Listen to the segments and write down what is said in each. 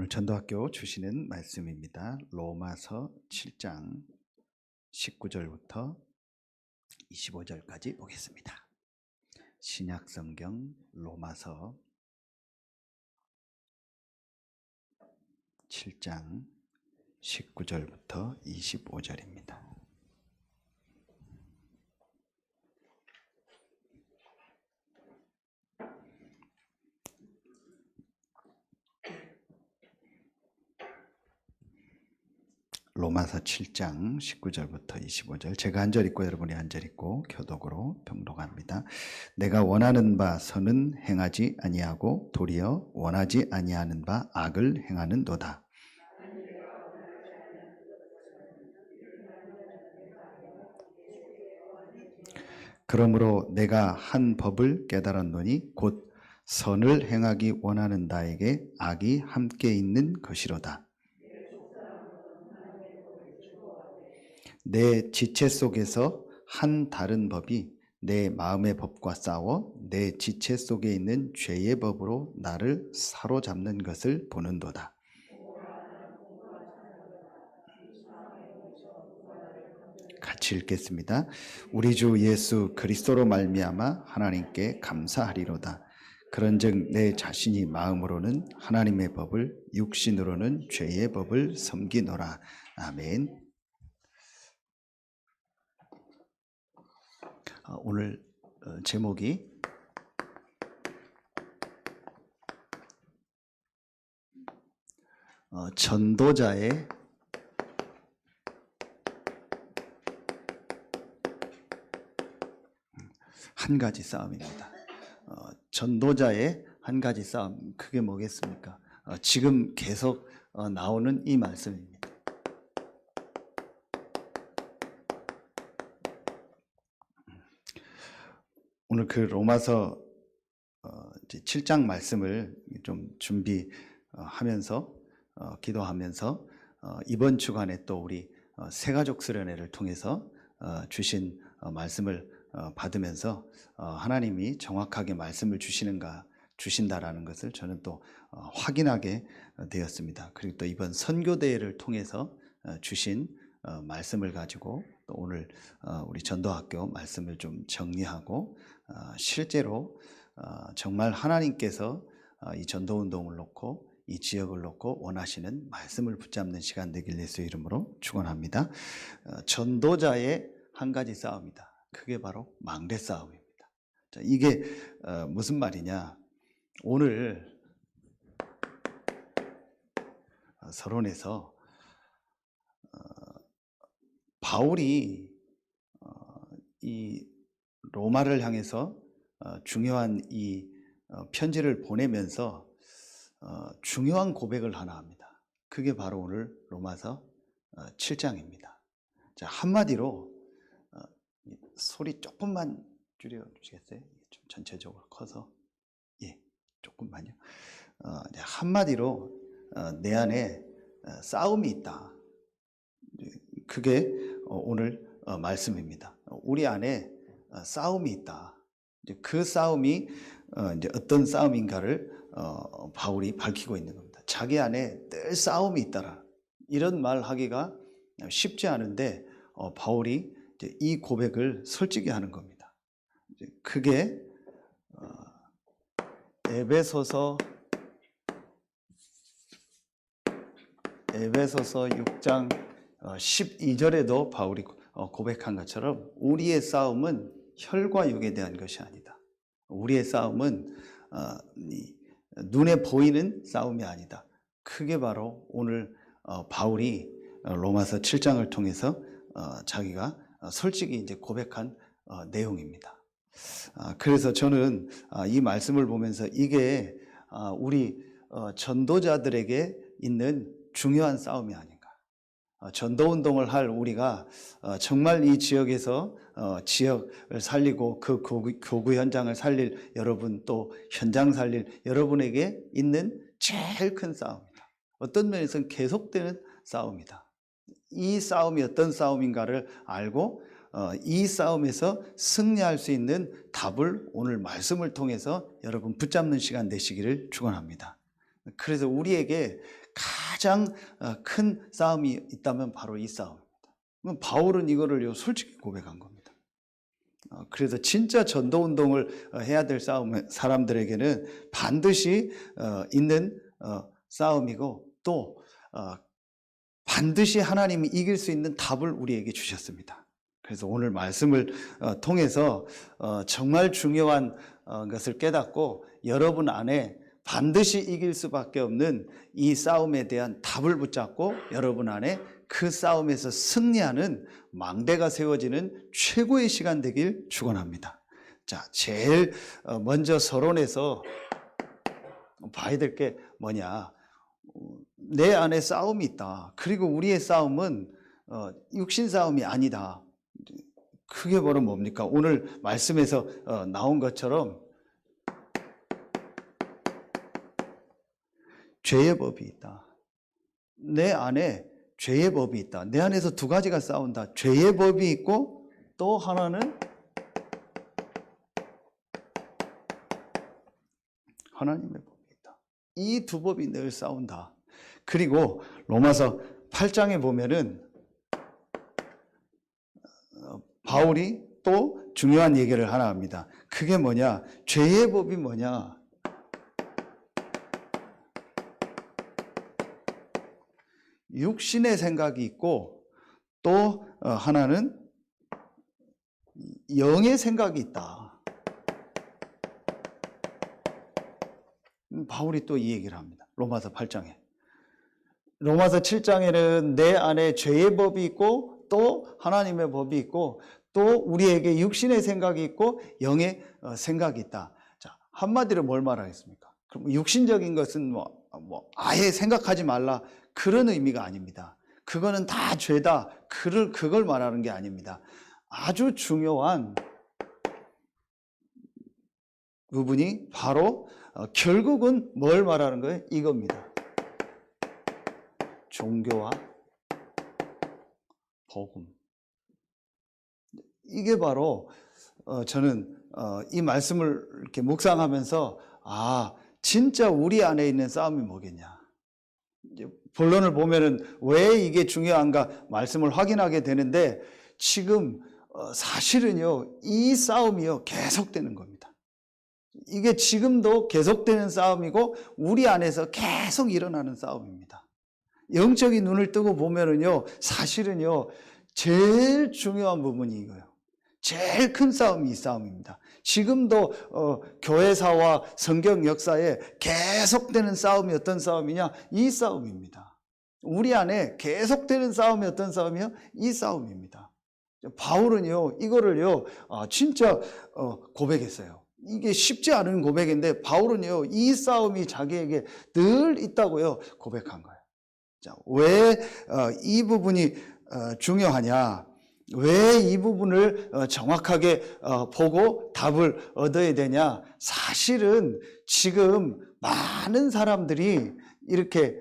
오늘 전도학교 주시는 말씀입니다. 로마서 7장 19절부터 25절까지 보겠습니다. 신약성경 로마서 7장 19절부터 25절입니다. 로마서 7장 19절부터 25절, 제가 한 절 읽고 여러분이 한 절 읽고 교독으로 병독합니다. 내가 원하는 바 선은 행하지 아니하고 도리어 원하지 아니하는 바 악을 행하는도다. 그러므로 내가 한 법을 깨달았노니 곧 선을 행하기 원하는 나에게 악이 함께 있는 것이로다. 내 지체 속에서 한 다른 법이 내 마음의 법과 싸워 내 지체 속에 있는 죄의 법으로 나를 사로잡는 것을 보는도다. 같이 읽겠습니다. 우리 주 예수 그리스도로 말미암아 하나님께 감사하리로다. 그런즉 내 자신이 마음으로는 하나님의 법을, 육신으로는 죄의 법을 섬기노라. 아멘. 오늘 제목이 전도자의 한 가지 싸움입니다. 전도자의 한 가지 싸움, 그게 뭐겠습니까? 지금 계속 나오는 이 말씀입니다. 오늘 그 로마서 7장 말씀을 좀 준비하면서 기도하면서 이번 주간에 또 우리 새가족 수련회를 통해서 주신 말씀을 받으면서 하나님이 정확하게 말씀을 주신다라는 것을 저는 또 확인하게 되었습니다. 그리고 또 이번 선교대회를 통해서 주신 말씀을 가지고 또 오늘 우리 전도학교 말씀을 좀 정리하고 실제로 정말 하나님께서 이 전도운동을 놓고 이 지역을 놓고 원하시는 말씀을 붙잡는 시간 되길 예수의 이름으로 축원합니다. 전도자의 한 가지 싸움이다. 그게 바로 망대 싸움입니다. 자, 이게 무슨 말이냐? 오늘 서론에서 바울이 이 로마를 향해서 중요한 이 편지를 보내면서 중요한 고백을 하나 합니다. 그게 바로 오늘 로마서 7장입니다. 자, 한마디로 소리 조금만 줄여주시겠어요? 좀 전체적으로 커서. 예, 조금만요. 한마디로 내 안에 싸움이 있다. 그게 오늘 말씀입니다. 우리 안에 싸움이 있다. 그 싸움이 이제 어떤 싸움인가를 바울이 밝히고 있는 겁니다. 자기 안에 늘 싸움이 있다라. 이런 말 하기가 쉽지 않은데 바울이 이제 이 고백을 솔직히 하는 겁니다. 그게 에베소서 6장 12절에도 바울이 고백한 것처럼 우리의 싸움은 혈과 육에 대한 것이 아니다. 우리의 싸움은 눈에 보이는 싸움이 아니다. 그게 바로 오늘 바울이 로마서 7장을 통해서 자기가 솔직히 이제 고백한 내용입니다. 그래서 저는 이 말씀을 보면서 이게 우리 전도자들에게 있는 중요한 싸움이 아닌가. 전도운동을 할 우리가 정말 이 지역에서 지역을 살리고 그 교구 현장을 살릴 여러분, 또 현장 살릴 여러분에게 있는 제일 큰 싸움이다. 어떤 면에서는 계속되는 싸움이다. 이 싸움이 어떤 싸움인가를 알고 이 싸움에서 승리할 수 있는 답을 오늘 말씀을 통해서 여러분 붙잡는 시간 되시기를 축원합니다. 그래서 우리에게 가장 큰 싸움이 있다면 바로 이 싸움입니다. 그럼 바울은 이거를 솔직히 고백한 겁니다. 그래서 진짜 전도운동을 해야 될 사람들에게는 반드시 있는 싸움이고 또 반드시 하나님이 이길 수 있는 답을 우리에게 주셨습니다. 그래서 오늘 말씀을 통해서 정말 중요한 것을 깨닫고 여러분 안에 반드시 이길 수밖에 없는 이 싸움에 대한 답을 붙잡고 여러분 안에 그 싸움에서 승리하는 망대가 세워지는 최고의 시간 되길 축원합니다. 자, 제일 먼저 서론에서 봐야 될 게 뭐냐? 내 안에 싸움이 있다. 그리고 우리의 싸움은 육신 싸움이 아니다. 그게 바로 뭡니까? 오늘 말씀에서 나온 것처럼 죄의 법이 있다. 내 안에 죄의 법이 있다. 내 안에서 두 가지가 싸운다. 죄의 법이 있고 또 하나는 하나님의 법이 있다. 이 두 법이 늘 싸운다. 그리고 로마서 8장에 보면은 바울이 또 중요한 얘기를 하나 합니다. 그게 뭐냐? 죄의 법이 뭐냐? 육신의 생각이 있고 또 하나는 영의 생각이 있다. 바울이 또 이 얘기를 합니다. 로마서 8장에. 로마서 7장에는 내 안에 죄의 법이 있고 또 하나님의 법이 있고 또 우리에게 육신의 생각이 있고 영의 생각이 있다. 자, 한마디로 뭘 말하겠습니까? 그럼 육신적인 것은 뭐 아예 생각하지 말라. 그런 의미가 아닙니다. 그거는 다 죄다. 그걸 말하는 게 아닙니다. 아주 중요한 부분이 바로 결국은 뭘 말하는 거예요? 이겁니다. 종교와 복음. 이게 바로 저는 이 말씀을 이렇게 묵상하면서 진짜 우리 안에 있는 싸움이 뭐겠냐. 이제 본론을 보면은 왜 이게 중요한가 말씀을 확인하게 되는데 지금 사실은요 이 싸움이요 계속되는 겁니다. 이게 지금도 계속되는 싸움이고 우리 안에서 계속 일어나는 싸움입니다. 영적인 눈을 뜨고 보면은요 사실은요 제일 중요한 부분이 이거예요. 제일 큰 싸움이 이 싸움입니다. 지금도 교회사와 성경 역사에 계속되는 싸움이 어떤 싸움이냐? 이 싸움입니다. 우리 안에 계속되는 싸움이 어떤 싸움이요? 이 싸움입니다. 바울은요 이거를요 진짜 고백했어요. 이게 쉽지 않은 고백인데 바울은요 이 싸움이 자기에게 늘 있다고요 고백한 거예요. 자, 왜 이 부분이 중요하냐? 왜 이 부분을 정확하게 보고 답을 얻어야 되냐? 사실은 지금 많은 사람들이 이렇게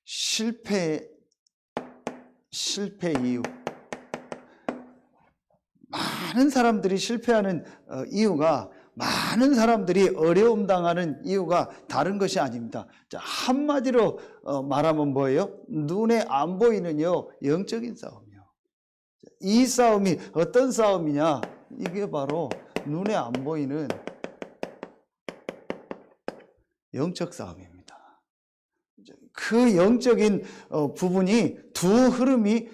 실패 이유, 많은 사람들이 실패하는 이유가 많은 사람들이 어려움 당하는 이유가 다른 것이 아닙니다. 자, 한마디로 말하면 뭐예요? 눈에 안 보이는요 영적인 싸움이요. 이 싸움이 어떤 싸움이냐? 이게 바로 눈에 안 보이는 영적 싸움입니다. 그 영적인 부분이 두 흐름이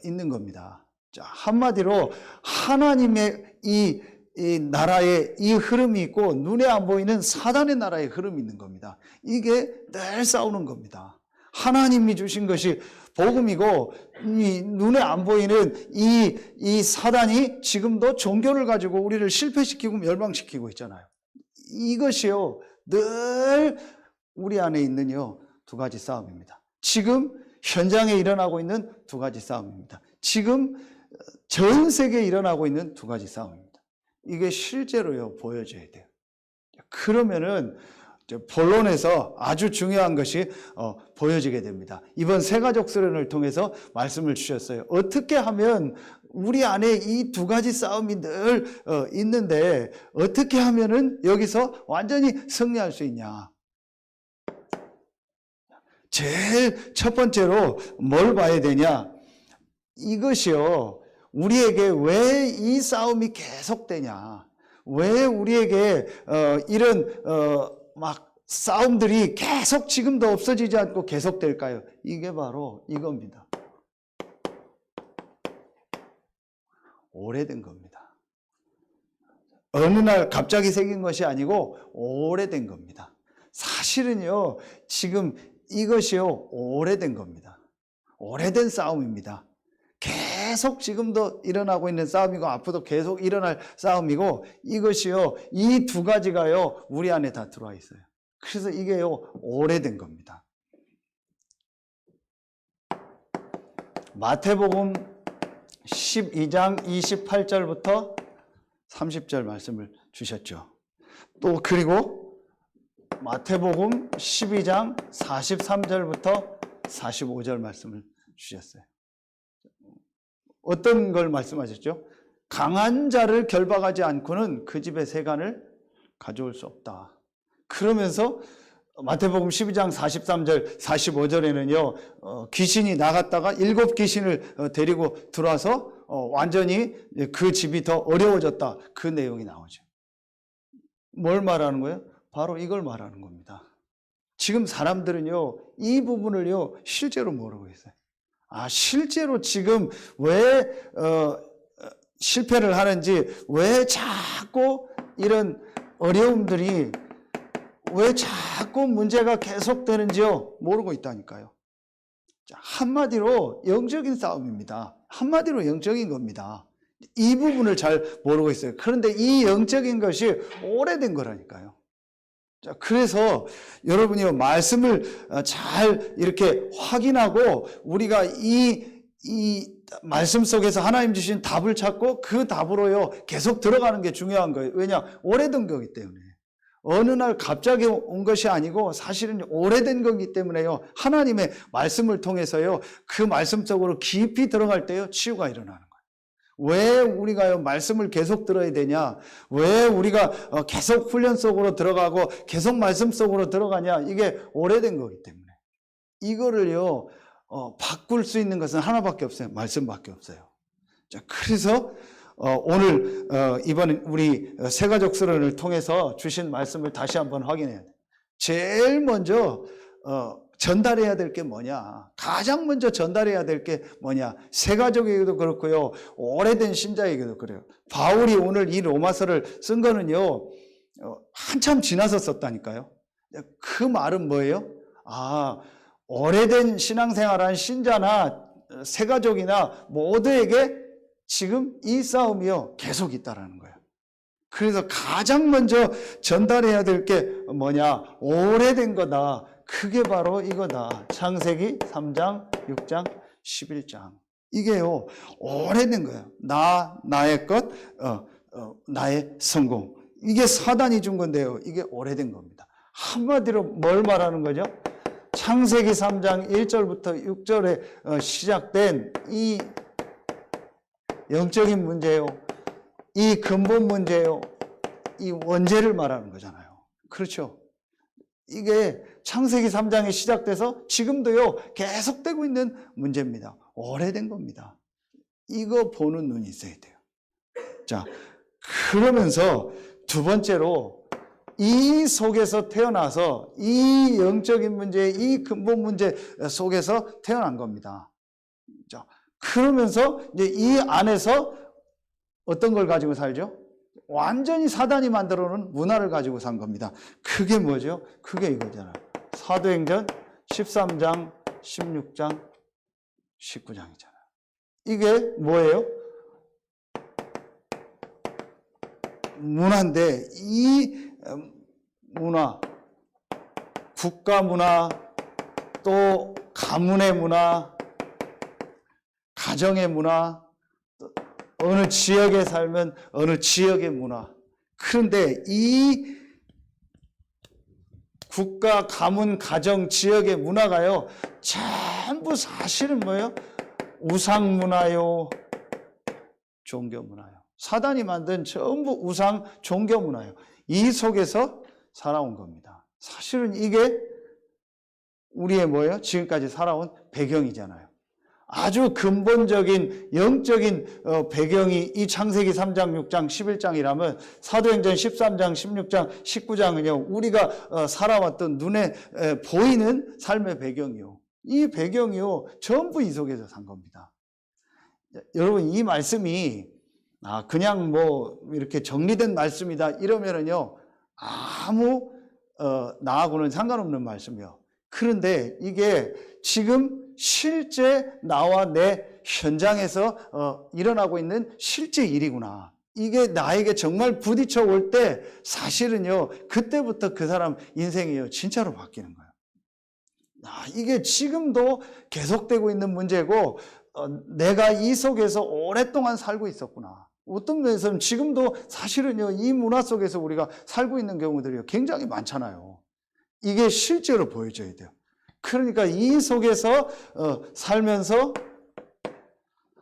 있는 겁니다. 자, 한마디로 하나님의 이 나라의 이 흐름이 있고 눈에 안 보이는 사단의 나라의 흐름이 있는 겁니다. 이게 늘 싸우는 겁니다. 하나님이 주신 것이 복음이고 이 눈에 안 보이는 이 사단이 지금도 종교를 가지고 우리를 실패시키고 멸망시키고 있잖아요. 이것이요 늘 우리 안에 있는요 두 가지 싸움입니다. 지금 현장에 일어나고 있는 두 가지 싸움입니다. 지금 전 세계에 일어나고 있는 두 가지 싸움입니다. 이게 실제로요 보여져야 돼요. 그러면은 본론에서 아주 중요한 것이 보여지게 됩니다. 이번 세가족 수련을 통해서 말씀을 주셨어요. 어떻게 하면 우리 안에 이 두 가지 싸움이 늘 있는데 어떻게 하면은 여기서 완전히 승리할 수 있냐? 제일 첫 번째로 뭘 봐야 되냐? 이것이요, 우리에게 왜 이 싸움이 계속되냐? 왜 우리에게 이런 막 싸움들이 계속 지금도 없어지지 않고 계속될까요? 이게 바로 이겁니다. 오래된 겁니다. 어느 날 갑자기 생긴 것이 아니고 오래된 겁니다. 사실은요, 지금 이것이요, 오래된 겁니다. 오래된 싸움입니다. 계속 지금도 일어나고 있는 싸움이고 앞으로도 계속 일어날 싸움이고, 이것이요, 이 두 가지가요, 우리 안에 다 들어와 있어요. 그래서 이게요, 오래된 겁니다. 마태복음 12장 28절부터 30절 말씀을 주셨죠. 또 그리고 마태복음 12장 43절부터 45절 말씀을 주셨어요. 어떤 걸 말씀하셨죠? 강한 자를 결박하지 않고는 그 집의 세간을 가져올 수 없다. 그러면서 마태복음 12장 43절, 45절에는요, 귀신이 나갔다가 7 귀신을 데리고 들어와서 완전히 그 집이 더 어려워졌다. 그 내용이 나오죠. 뭘 말하는 거예요? 바로 이걸 말하는 겁니다. 지금 사람들은요, 이 부분을요, 실제로 모르고 있어요. 아, 실제로 지금 왜 실패를 하는지, 왜 자꾸 이런 어려움들이, 왜 자꾸 문제가 계속되는지요, 모르고 있다니까요. 한마디로 영적인 싸움입니다. 한마디로 영적인 겁니다. 이 부분을 잘 모르고 있어요. 그런데 이 영적인 것이 오래된 거라니까요. 자, 그래서 여러분이 말씀을 잘 이렇게 확인하고 우리가 이 말씀 속에서 하나님 주신 답을 찾고 그 답으로요 계속 들어가는 게 중요한 거예요. 왜냐? 오래된 거기 때문에. 어느 날 갑자기 온 것이 아니고 사실은 오래된 거기 때문에요. 하나님의 말씀을 통해서요 그 말씀 속으로 깊이 들어갈 때요 치유가 일어나는 거예요. 왜 우리가요 말씀을 계속 들어야 되냐? 왜 우리가 계속 훈련 속으로 들어가고 계속 말씀 속으로 들어가냐? 이게 오래된 거기 때문에. 이거를요 바꿀 수 있는 것은 하나밖에 없어요. 말씀밖에 없어요. 자, 그래서 오늘 이번 우리 새가족수련을 통해서 주신 말씀을 다시 한번 확인해야 돼요. 제일 먼저 전달해야 될 게 뭐냐? 가장 먼저 전달해야 될 게 뭐냐? 새가족에게도 그렇고요. 오래된 신자에게도 그래요. 바울이 오늘 이 로마서를 쓴 거는요. 한참 지나서 썼다니까요. 그 말은 뭐예요? 아, 오래된 신앙생활한 신자나 새가족이나 모두에게 지금 이 싸움이요. 계속 있다라는 거예요. 그래서 가장 먼저 전달해야 될 게 뭐냐? 오래된 거다. 그게 바로 이거다. 창세기 3장, 6장, 11장. 이게요, 오래된 거예요. 나의 것, 나의 성공. 이게 사단이 준 건데요. 이게 오래된 겁니다. 한마디로 뭘 말하는 거죠? 창세기 3장 1절부터 6절에 시작된 이 영적인 문제요. 이 근본 문제요. 이 원죄를 말하는 거잖아요. 그렇죠? 이게 창세기 3장에 시작돼서 지금도요 계속되고 있는 문제입니다. 오래된 겁니다. 이거 보는 눈이 있어야 돼요. 자, 그러면서 두 번째로 이 속에서 태어나서 이 영적인 문제, 이 근본 문제 속에서 태어난 겁니다. 자, 그러면서 이제 이 안에서 어떤 걸 가지고 살죠? 완전히 사단이 만들어 놓은 문화를 가지고 산 겁니다. 그게 뭐죠? 그게 이거잖아요. 사도행전 13장, 16장, 19장이잖아요. 이게 뭐예요? 문화인데 이 문화, 국가 문화, 또 가문의 문화, 가정의 문화, 어느 지역에 살면 어느 지역의 문화. 그런데 이 국가, 가문, 가정, 지역의 문화가요 전부 사실은 뭐예요? 우상 문화요, 종교 문화요. 사단이 만든 전부 우상, 종교 문화요. 이 속에서 살아온 겁니다. 사실은 이게 우리의 뭐예요? 지금까지 살아온 배경이잖아요. 아주 근본적인 영적인 배경이 이 창세기 3장, 6장, 11장이라면 사도행전 13장, 16장, 19장은요. 우리가 살아왔던 눈에 보이는 삶의 배경이요. 이 배경이요. 전부 이 속에서 산 겁니다. 여러분 이 말씀이 그냥 뭐 이렇게 정리된 말씀이다 이러면은요. 아무 나하고는 상관없는 말씀이요. 그런데 이게 지금 실제 나와 내 현장에서 일어나고 있는 실제 일이구나. 이게 나에게 정말 부딪혀 올 때 사실은요, 그때부터 그 사람 인생이요, 진짜로 바뀌는 거예요. 이게 지금도 계속되고 있는 문제고, 내가 이 속에서 오랫동안 살고 있었구나. 어떤 면에서는 지금도 사실은요, 이 문화 속에서 우리가 살고 있는 경우들이 굉장히 많잖아요. 이게 실제로 보여져야 돼요. 그러니까 이 속에서 살면서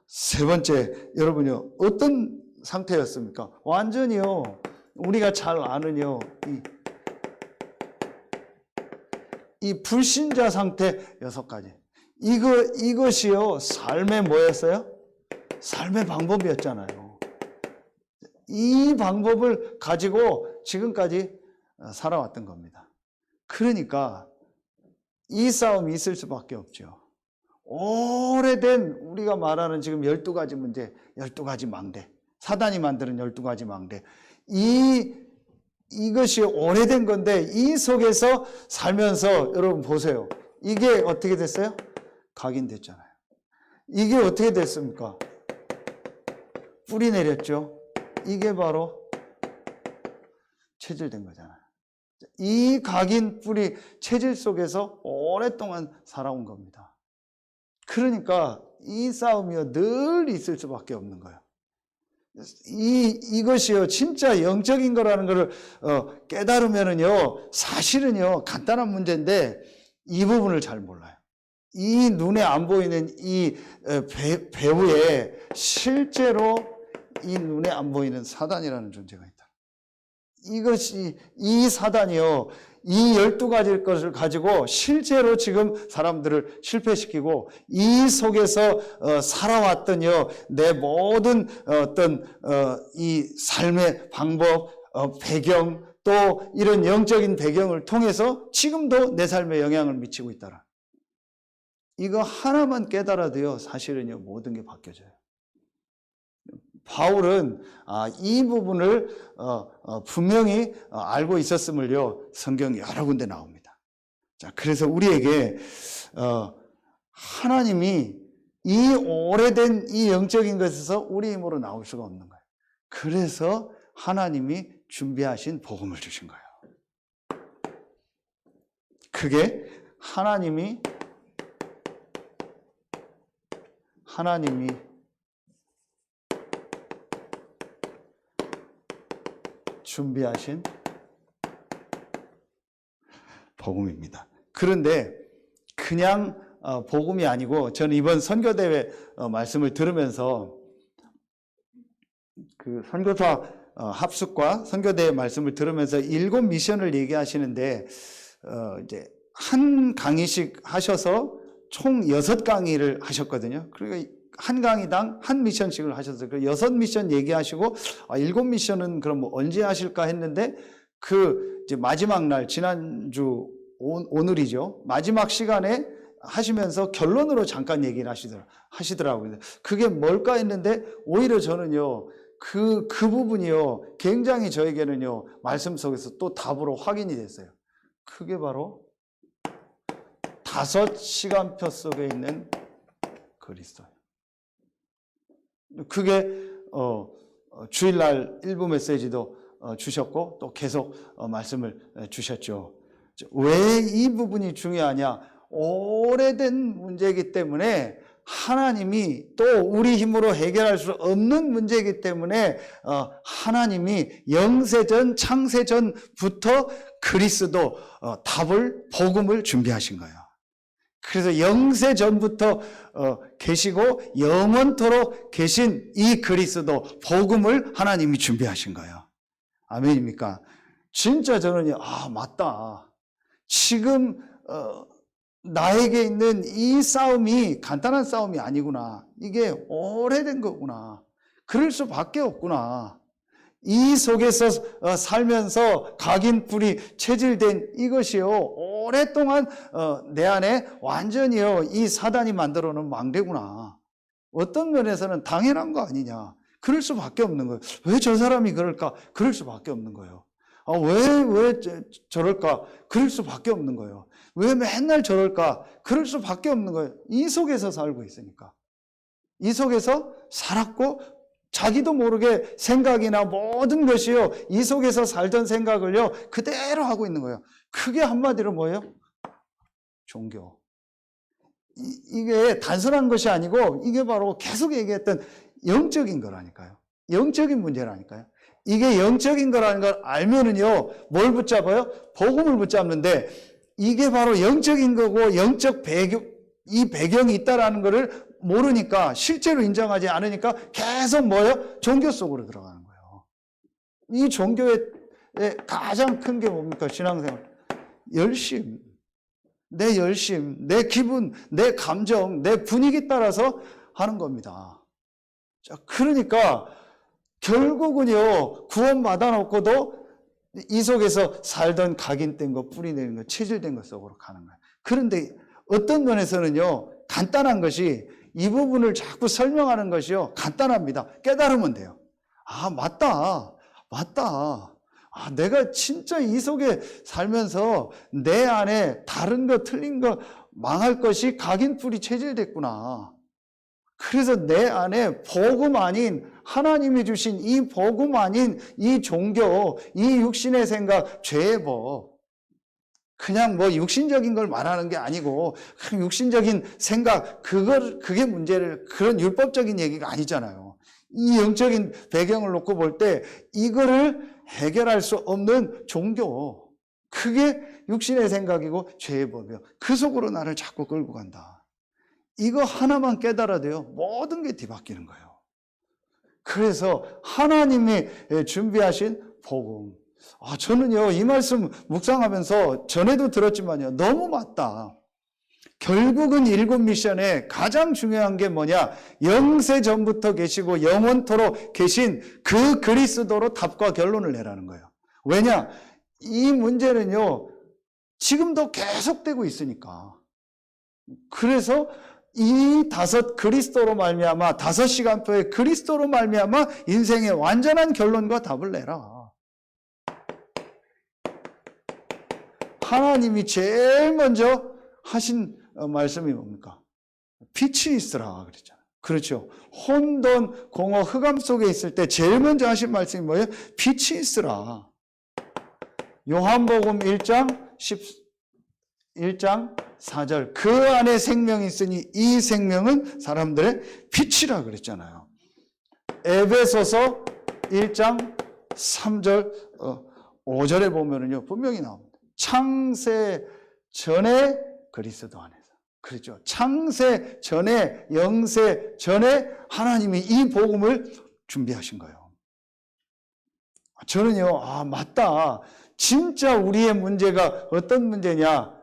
세 번째, 여러분요, 어떤 상태였습니까? 완전히요, 우리가 잘 아는요, 이 불신자 상태 6가지. 이것이요, 삶의 뭐였어요? 삶의 방법이었잖아요. 이 방법을 가지고 지금까지 살아왔던 겁니다. 그러니까 이 싸움이 있을 수밖에 없죠. 오래된 우리가 말하는 지금 12가지 문제, 12가지 망대, 사단이 만드는 12가지 망대, 이것이 오래된 건데 이 속에서 살면서 여러분 보세요. 이게 어떻게 됐어요? 각인됐잖아요. 이게 어떻게 됐습니까? 뿌리 내렸죠. 이게 바로 체질된 거잖아요. 이 각인 뿌리 체질 속에서 오랫동안 살아온 겁니다. 그러니까 이 싸움이요 늘 있을 수밖에 없는 거예요. 이것이요 진짜 영적인 거라는 것을 깨달으면은요 사실은요 간단한 문제인데 이 부분을 잘 몰라요. 이 눈에 안 보이는 이 배후에 실제로 이 눈에 안 보이는 사단이라는 존재가 있다. 이것이 이 사단이요 이 12가지 것을 가지고 실제로 지금 사람들을 실패시키고 이 속에서 살아왔던요 내 모든 어떤 이 삶의 방법, 배경 또 이런 영적인 배경을 통해서 지금도 내 삶에 영향을 미치고 있다라. 이거 하나만 깨달아도요 사실은요 모든 게 바뀌어져요. 바울은 이 부분을 분명히 알고 있었음을요 성경 여러 군데 나옵니다. 자, 그래서 우리에게 하나님이 이 오래된 이 영적인 것에서 우리 힘으로 나올 수가 없는 거예요. 그래서 하나님이 준비하신 복음을 주신 거예요. 그게 하나님이 준비하신 복음입니다. 그런데 그냥 복음이 아니고 저는 이번 선교대회 말씀을 들으면서 그 선교사 합숙과 선교대회 말씀을 들으면서 7 미션을 얘기하시는데 이제 한 강의씩 하셔서 총 6강의를 하셨거든요. 그러니까 한 강의당 한 미션씩을 하셨어요. 그 6 미션 얘기하시고 7 미션은 그럼 뭐 언제 하실까 했는데 그 이제 마지막 날 지난주 오늘이죠. 마지막 시간에 하시면서 결론으로 잠깐 얘기를 하시더라고요. 그게 뭘까 했는데 오히려 저는요 그 부분이요 굉장히 저에게는요 말씀 속에서 또 답으로 확인이 됐어요. 그게 바로 5시간표 속에 있는 그리스도예요. 그게 주일날 일부 메시지도 주셨고 또 계속 말씀을 주셨죠. 왜 이 부분이 중요하냐? 오래된 문제이기 때문에 하나님이 또 우리 힘으로 해결할 수 없는 문제이기 때문에 하나님이 영세전 창세전부터 그리스도 답을 복음을 준비하신 거예요. 그래서 영세전부터 계시고 영원토록 계신 이 그리스도 복음을 하나님이 준비하신 거예요. 아멘입니까? 진짜 저는 맞다. 지금 나에게 있는 이 싸움이 간단한 싸움이 아니구나. 이게 오래된 거구나. 그럴 수밖에 없구나. 이 속에서 살면서 각인뿔이 체질된 이것이요, 오랫동안 내 안에 완전히요 이 사단이 만들어 놓은 망대구나. 어떤 면에서는 당연한 거 아니냐. 그럴 수밖에 없는 거예요. 왜 저 사람이 그럴까? 그럴 수밖에 없는 거예요. 왜 저럴까? 그럴 수밖에 없는 거예요. 왜 맨날 저럴까? 그럴 수밖에 없는 거예요. 이 속에서 살고 있으니까. 이 속에서 살았고 자기도 모르게 생각이나 모든 것이요, 이 속에서 살던 생각을요 그대로 하고 있는 거예요. 그게 한마디로 뭐예요? 종교. 이게 단순한 것이 아니고 이게 바로 계속 얘기했던 영적인 거라니까요. 영적인 문제라니까요. 이게 영적인 거라는 걸 알면은요 뭘 붙잡아요? 복음을 붙잡는데, 이게 바로 영적인 거고 영적 배경, 이 배경이 있다라는 거를 모르니까, 실제로 인정하지 않으니까 계속 뭐예요? 종교 속으로 들어가는 거예요. 이 종교의 가장 큰 게 뭡니까? 신앙생활. 열심. 내 열심, 내 기분, 내 감정, 내 분위기 따라서 하는 겁니다. 자, 그러니까 결국은요 구원 받아놓고도 이 속에서 살던 각인된 거, 뿌리내린 거, 체질된 것 속으로 가는 거예요. 그런데 어떤 면에서는요 간단한 것이, 이 부분을 자꾸 설명하는 것이요 간단합니다. 깨달으면 돼요. 아, 맞다. 아, 내가 진짜 이 속에 살면서 내 안에 다른 거, 틀린 거, 망할 것이 각인뿔이 체질됐구나. 그래서 내 안에 복음 아닌, 하나님이 주신 이 복음 아닌 이 종교, 이 육신의 생각, 죄의 법, 그냥 뭐 육신적인 걸 말하는 게 아니고 그냥 육신적인 생각, 그게 문제를, 그런 율법적인 얘기가 아니잖아요. 이 영적인 배경을 놓고 볼 때 이거를 해결할 수 없는 종교, 그게 육신의 생각이고 죄의 법이요. 그 속으로 나를 자꾸 끌고 간다. 이거 하나만 깨달아도요 모든 게 뒤바뀌는 거예요. 그래서 하나님이 준비하신 복음, 저는요 이 말씀 묵상하면서 전에도 들었지만요 너무 맞다. 결국은 일곱 미션에 가장 중요한 게 뭐냐? 영세 전부터 계시고 영원토록 계신 그 그리스도로 답과 결론을 내라는 거예요. 왜냐? 이 문제는요 지금도 계속되고 있으니까. 그래서 이 다섯 그리스도로 말미암아, 5시간표의 그리스도로 말미암아 인생의 완전한 결론과 답을 내라. 하나님이 제일 먼저 하신 말씀이 뭡니까? 빛이 있으라 그랬잖아요. 그렇죠. 혼돈, 공허, 흑암 속에 있을 때 제일 먼저 하신 말씀이 뭐예요? 빛이 있으라. 요한복음 1장 4절. 그 안에 생명이 있으니 이 생명은 사람들의 빛이라 그랬잖아요. 에베소서 1장 3절, 5절에 보면은요, 분명히 나옵니다. 창세 전에 그리스도 안에서. 그렇죠. 창세 전에, 영세 전에 하나님이 이 복음을 준비하신 거예요. 저는요, 맞다. 진짜 우리의 문제가 어떤 문제냐?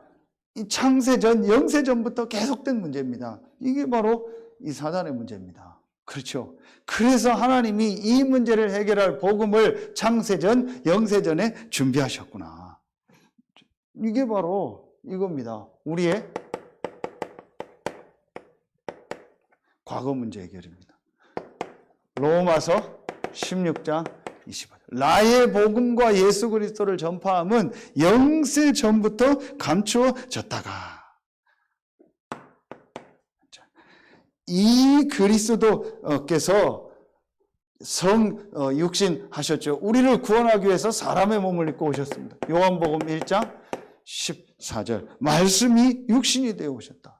이 창세 전, 영세 전부터 계속된 문제입니다. 이게 바로 이 사단의 문제입니다. 그렇죠. 그래서 하나님이 이 문제를 해결할 복음을 창세 전, 영세 전에 준비하셨구나. 이게 바로 이겁니다. 우리의 과거 문제 해결입니다. 로마서 16장 20절. 나의 복음과 예수 그리스도를 전파함은 영세 전부터 감추어졌다가, 이 그리스도께서 육신 하셨죠. 우리를 구원하기 위해서 사람의 몸을 입고 오셨습니다. 요한복음 1장 14절. 말씀이 육신이 되어 오셨다.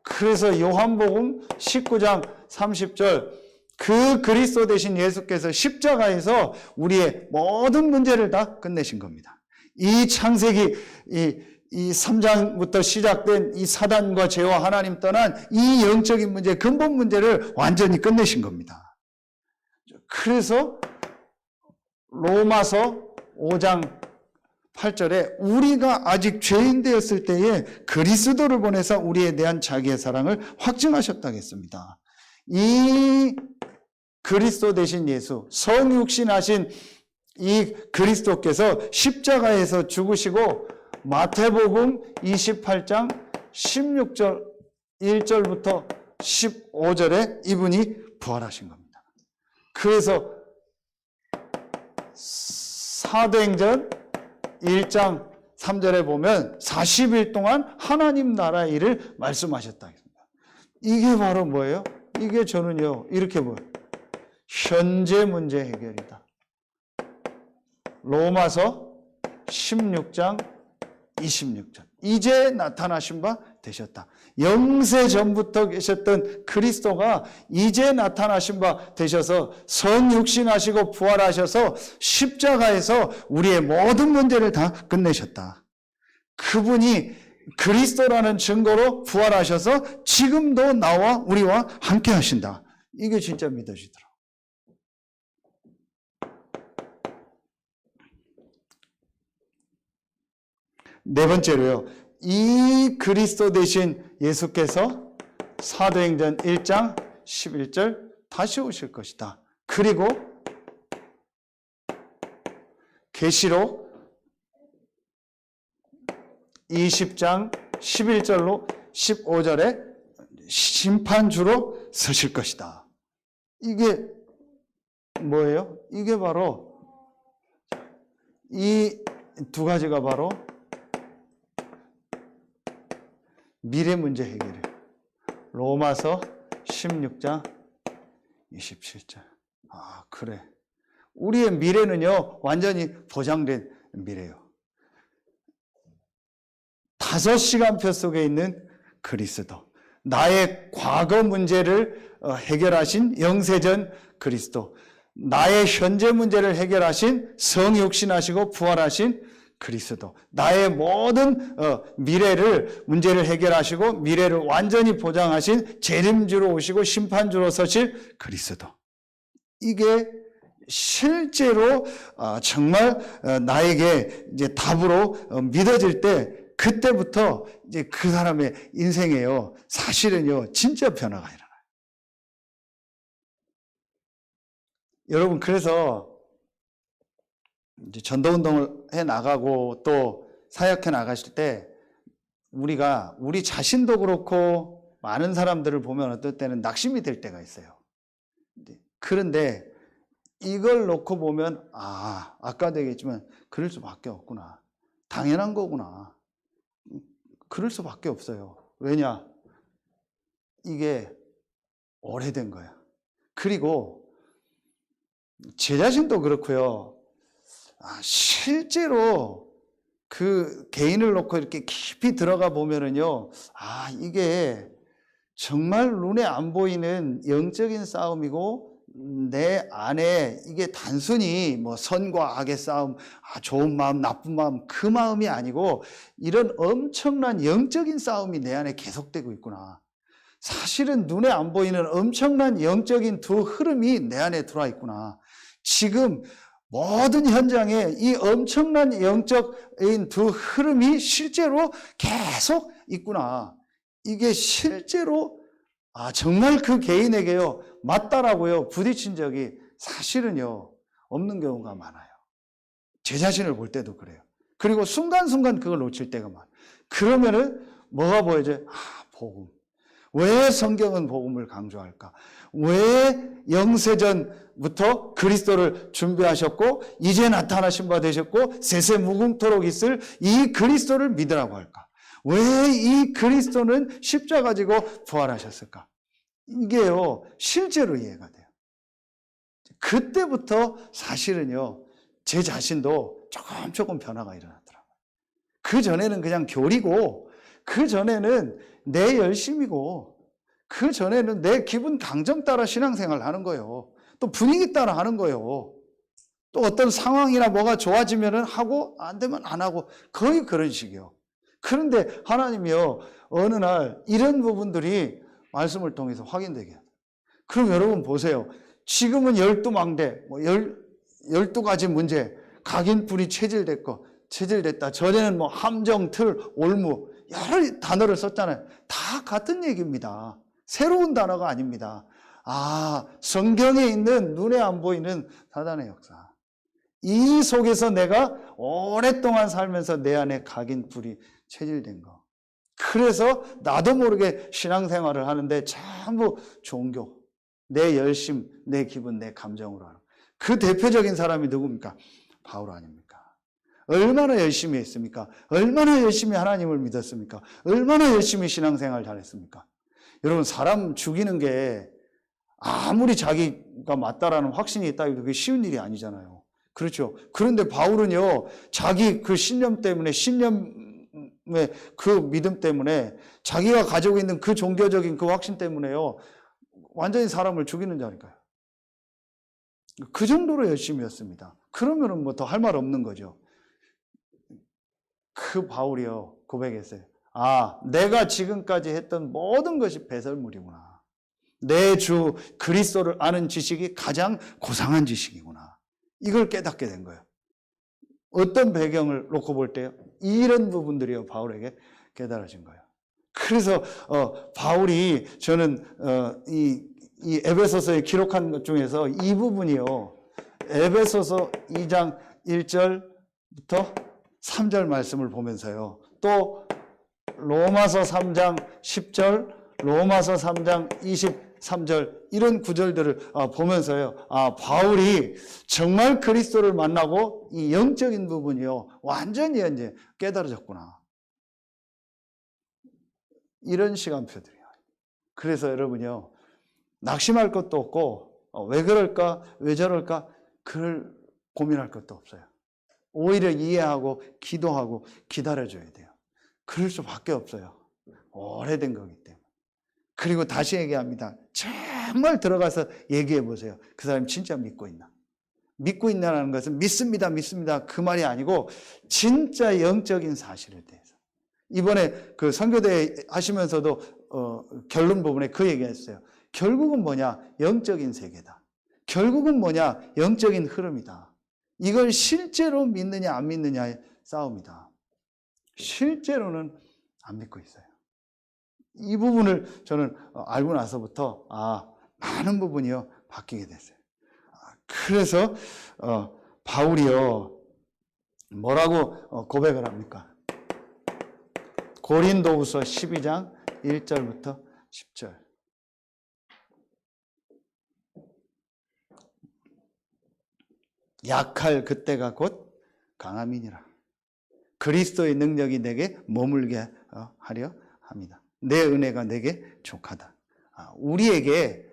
그래서 요한복음 19장 30절. 그 그리스도 되신 예수께서 십자가에서 우리의 모든 문제를 다 끝내신 겁니다. 이 창세기 이 3장부터 시작된 이 사단과 죄와 하나님 떠난 이 영적인 문제, 근본 문제를 완전히 끝내신 겁니다. 그래서 로마서 5장 8절에 우리가 아직 죄인 되었을 때에 그리스도를 보내사 우리에 대한 자기의 사랑을 확증하셨다고 했습니다. 이 그리스도 되신 예수, 성육신하신 이 그리스도께서 십자가에서 죽으시고 마태복음 28장 16절 1절부터 15절에 이분이 부활하신 겁니다. 그래서 사도행전 1장 3절에 보면 40일 동안 하나님 나라의 일을 말씀하셨다 했습니다. 이게 바로 뭐예요? 이게 저는요 이렇게 보여요. 현재 문제 해결이다. 로마서 16장 26절. 이제 나타나신 바 되셨다. 영세 전부터 계셨던 그리스도가 이제 나타나신 바 되셔서 성육신하시고 부활하셔서 십자가에서 우리의 모든 문제를 다 끝내셨다. 그분이 그리스도라는 증거로 부활하셔서 지금도 나와 우리와 함께 하신다. 이게 진짜 믿어지더라고요. 네 번째로요. 이 그리스도 되신 예수께서 사도행전 1장 11절 다시 오실 것이다. 그리고 계시록 20장 11절로 15절에 심판주로 서실 것이다. 이게 뭐예요? 이게 바로 이 두 가지가 바로 미래 문제 해결이에요. 로마서 16장 27절. 아, 그래. 우리의 미래는요, 완전히 보장된 미래예요. 5시간표 속에 있는 그리스도. 나의 과거 문제를 해결하신 영세전 그리스도. 나의 현재 문제를 해결하신 성육신하시고 부활하신 그리스도. 나의 모든 문제를 해결하시고 미래를 완전히 보장하신 재림주로 오시고 심판주로 서실 그리스도. 이게 실제로 정말 나에게 이제 답으로 믿어질 때 그때부터 이제 그 사람의 인생에요. 사실은요, 진짜 변화가 일어나요. 여러분, 그래서 이제 전도운동을 해 나가고 또 사역해 나가실 때 우리 자신도 그렇고 많은 사람들을 보면 어떨 때는 낙심이 될 때가 있어요. 그런데 이걸 놓고 보면 아까도 얘기했지만 그럴 수밖에 없구나. 당연한 거구나. 그럴 수밖에 없어요. 왜냐? 이게 오래된 거야. 그리고 제 자신도 그렇고요. 실제로 그 개인을 놓고 이렇게 깊이 들어가 보면은요, 이게 정말 눈에 안 보이는 영적인 싸움이고, 내 안에 이게 단순히 뭐 선과 악의 싸움, 좋은 마음, 나쁜 마음, 그 마음이 아니고, 이런 엄청난 영적인 싸움이 내 안에 계속되고 있구나. 사실은 눈에 안 보이는 엄청난 영적인 두 흐름이 내 안에 들어와 있구나. 지금 모든 현장에 이 엄청난 영적인 두 흐름이 실제로 계속 있구나. 이게 실제로 정말 그 개인에게요, 맞다라고요 부딪힌 적이 사실은요 없는 경우가 많아요. 제 자신을 볼 때도 그래요. 그리고 순간순간 그걸 놓칠 때가 많아요. 그러면은 뭐가 보여져요? 복음. 왜 성경은 복음을 강조할까? 왜 영세전부터 그리스도를 준비하셨고 이제 나타나신 바 되셨고 세세 무궁토록 있을 이 그리스도를 믿으라고 할까? 왜 이 그리스도는 십자가 지고 부활하셨을까? 이게요 실제로 이해가 돼요. 그때부터 사실은요 제 자신도 조금 변화가 일어나더라고요. 그전에는 그냥 교리고, 그전에는 내 열심이고, 그전에는 내 기분 감정 따라 신앙생활을 하는 거예요. 또 분위기 따라 하는 거예요. 또 어떤 상황이나 뭐가 좋아지면 하고 안 되면 안 하고 거의 그런 식이요. 그런데 하나님이요 어느 날 이런 부분들이 말씀을 통해서 확인되게 해요. 그럼 여러분 보세요. 지금은 12망대, 12가지 문제, 각인불이 체질됐고 체질됐다. 전에는 뭐 함정, 틀, 올무 여러 단어를 썼잖아요. 다 같은 얘기입니다. 새로운 단어가 아닙니다. 성경에 있는 눈에 안 보이는 사단의 역사. 이 속에서 내가 오랫동안 살면서 내 안에 각인 불이 체질된 거. 그래서 나도 모르게 신앙생활을 하는데 전부 종교, 내 열심, 내 기분, 내 감정으로 하는. 그 대표적인 사람이 누굽니까? 바울 아닙니까? 얼마나 열심히 했습니까? 얼마나 열심히 하나님을 믿었습니까? 얼마나 열심히 신앙생활 잘했습니까? 여러분, 사람 죽이는 게 아무리 자기가 맞다라는 확신이 있다 해도 그게 쉬운 일이 아니잖아요. 그렇죠? 그런데 바울은요, 자기 그 신념 때문에, 신념의 그 믿음 때문에, 자기가 가지고 있는 그 종교적인 그 확신 때문에요, 완전히 사람을 죽이는 자니까요. 그 정도로 열심히 했습니다. 그러면은 뭐 더 할 말 없는 거죠. 그 바울이요, 고백했어요. 내가 지금까지 했던 모든 것이 배설물이구나. 내 주 그리스도를 아는 지식이 가장 고상한 지식이구나. 이걸 깨닫게 된 거예요. 어떤 배경을 놓고 볼 때요? 이런 부분들이요, 바울에게 깨달아진 거예요. 그래서 바울이 저는 이 에베소서에 기록한 것 중에서 이 부분이요, 에베소서 2장 1절부터 3절 말씀을 보면서요, 또 로마서 3장 10절, 로마서 3장 23절 이런 구절들을 보면서요, 바울이 정말 그리스도를 만나고 이 영적인 부분이요, 완전히 이제 깨달아졌구나. 이런 시간표들이에요. 그래서 여러분요, 낙심할 것도 없고, 왜 그럴까, 왜 저럴까, 그걸 고민할 것도 없어요. 오히려 이해하고 기도하고 기다려줘야 돼요. 그럴 수밖에 없어요. 오래된 거기 때문에. 그리고 다시 얘기합니다. 정말 들어가서 얘기해 보세요. 그 사람이 진짜 믿고 있나? 믿고 있냐는 것은 믿습니다, 믿습니다 그 말이 아니고 진짜 영적인 사실에 대해서. 이번에 그 선교대 하시면서도 결론 부분에 그 얘기했어요. 결국은 뭐냐? 영적인 세계다. 결국은 뭐냐? 영적인 흐름이다. 이걸 실제로 믿느냐 안 믿느냐의 싸움이다. 실제로는 안 믿고 있어요. 이 부분을 저는 알고 나서부터 많은 부분이요 바뀌게 됐어요. 그래서 바울이요 뭐라고 고백을 합니까? 고린도후서 12장 1절부터 10절. 약할 그때가 곧 강함이니라. 그리스도의 능력이 내게 머물게 하려 합니다. 내 은혜가 내게 족하다. 우리에게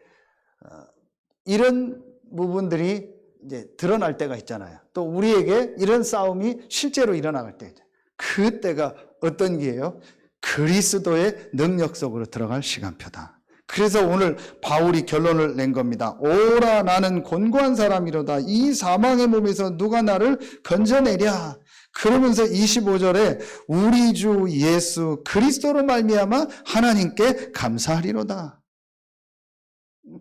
이런 부분들이 이제 드러날 때가 있잖아요. 또 우리에게 이런 싸움이 실제로 일어나갈 때, 그때가 어떤 기회예요? 그리스도의 능력 속으로 들어갈 시간표다. 그래서 오늘 바울이 결론을 낸 겁니다. 오라 나는 곤고한 사람이로다. 이 사망의 몸에서 누가 나를 건져내랴. 그러면서 25절에 우리 주 예수 그리스도로 말미암아 하나님께 감사하리로다.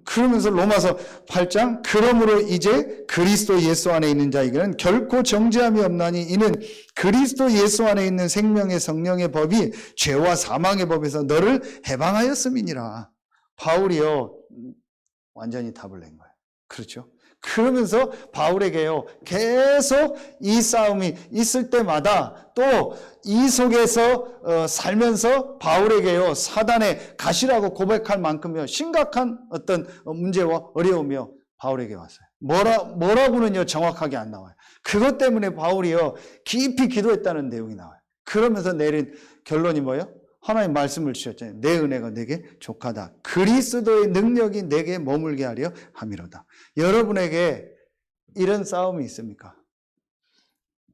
그러면서 로마서 8장 그러므로 이제 그리스도 예수 안에 있는 자에게는 결코 정죄함이 없나니 이는 그리스도 예수 안에 있는 생명의 성령의 법이 죄와 사망의 법에서 너를 해방하였음이니라. 바울이요 완전히 답을 낸 거예요. 그렇죠? 그러면서 바울에게요 계속 이 싸움이 있을 때마다 또 이 속에서 살면서 바울에게요 사단의 가시라고 고백할 만큼요 심각한 어떤 문제와 어려움이요 바울에게 왔어요. 뭐라고는요 정확하게 안 나와요. 그것 때문에 바울이요 깊이 기도했다는 내용이 나와요. 그러면서 내린 결론이 뭐예요? 하나님 말씀을 주셨잖아요. 내 은혜가 내게 족하다. 그리스도의 능력이 내게 머물게 하려 함이로다. 여러분에게 이런 싸움이 있습니까?